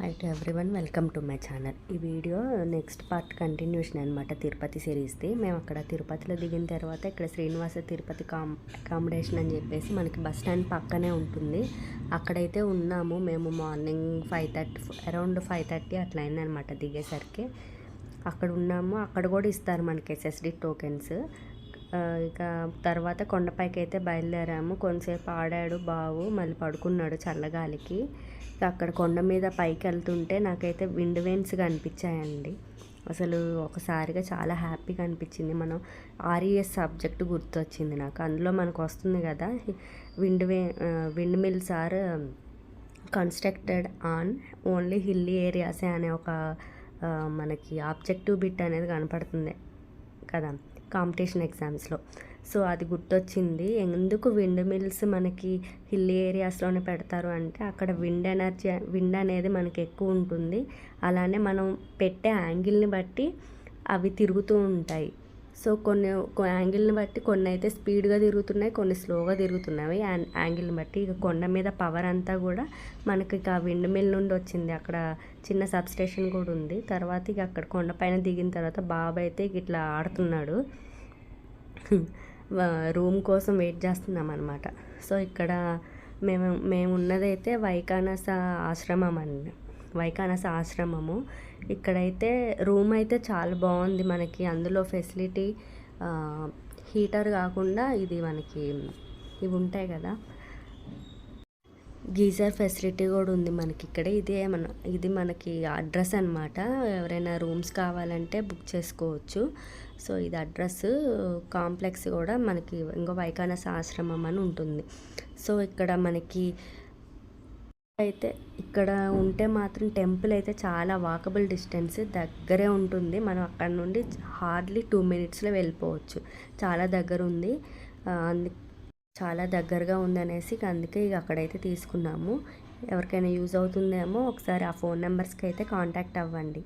Hi to everyone, welcome to my channel. ఈ video next part continuation అనమాట. తిరుపతి సిరీస్ది. మేము అక్కడ తిరుపతిలో దిగిన తర్వాత ఇక్కడ శ్రీనివాస తిరుపతి అకామిడేషన్ అని చెప్పేసి మనకి బస్ స్టాండ్ పక్కనే ఉంటుంది. అక్కడైతే ఉన్నాము మేము. మార్నింగ్ 5:30 అరౌండ్ 5:30 అట్లా అయిందనమాట దిగేసరికి. అక్కడ ఉన్నాము. అక్కడ కూడా ఇస్తారు మనకి SSD టోకెన్స్. ఇక తర్వాత కొండపైకి అయితే బయలుదేరాము. కొంతసేపు ఆడాడు బావు, మళ్ళీ పడుకున్నాడు చల్లగాలికి. అక్కడ కొండ మీద పైకి వెళ్తుంటే నాకైతే విండ్ వేన్స్ అనిపించాయండి. అసలు ఒకసారిగా చాలా హ్యాపీగా అనిపించింది. మనం RES సబ్జెక్ట్ గుర్తొచ్చింది నాకు. అందులో మనకు వస్తుంది కదా, wind mills are constructed on only hilly ఏరియాసే అనే ఒక మనకి ఆబ్జెక్టివ్ బిట్ అనేది కనపడుతుంది కదా కాంపిటీషన్ ఎగ్జామ్స్లో. సో అది గుర్తొచ్చింది. ఎందుకు విండ్ మిల్స్ మనకి హిల్ ఏరియాస్లోనే పెడతారు అంటే అక్కడ విండ్ అనేది మనకి ఎక్కువ ఉంటుంది. అలానే మనం పెట్టే యాంగిల్ని బట్టి అవి తిరుగుతూ ఉంటాయి. సో కొన్ని యాంగిల్ని బట్టి కొన్ని అయితే స్పీడ్గా తిరుగుతున్నాయి, కొన్ని స్లోగా తిరుగుతున్నాయి యాంగిల్ని బట్టి. ఇక కొండ మీద పవర్ అంతా కూడా మనకి ఇక విండ్ మిల్ నుండి వచ్చింది. అక్కడ చిన్న సబ్స్టేషన్ కూడా ఉంది. తర్వాత ఇక అక్కడ కొండపైన దిగిన తర్వాత బాబు అయితే ఇట్లా ఆడుతున్నాడు. రూమ్ కోసం వెయిట్ చేస్తున్నాం అనమాట. సో ఇక్కడ మేము ఉన్నదైతే వైకానస ఆశ్రమము. ఇక్కడైతే రూమ్ అయితే చాలా బాగుంది మనకి. అందులో ఫెసిలిటీ హీటర్ కాకుండా ఇది మనకి ఇవి ఉంటాయి కదా, గీజర్ ఫెసిలిటీ కూడా ఉంది మనకి ఇక్కడ. ఇది మనకి అడ్రస్ అనమాట. ఎవరైనా రూమ్స్ కావాలంటే బుక్ చేసుకోవచ్చు. సో ఇది అడ్రస్. కాంప్లెక్స్ కూడా మనకి ఇంకో వైకానస ఆశ్రమం అని ఉంటుంది. సో ఇక్కడ మనకి అయితే ఇక్కడ ఉంటే మాత్రం టెంపుల్ అయితే చాలా వాకబుల్ డిస్టెన్స్ దగ్గరే ఉంటుంది. మనం అక్కడ నుండి హార్డ్లీ 2 minutesలో వెళ్ళిపోవచ్చు. చాలా దగ్గర ఉంది. చాలా దగ్గరగా ఉందనేసి అందుకే ఇక అక్కడైతే తీసుకున్నాము. ఎవరికైనా యూజ్ అవుతుందేమో ఒకసారి ఆ ఫోన్ నెంబర్స్కి అయితే కాంటాక్ట్ అవ్వండి.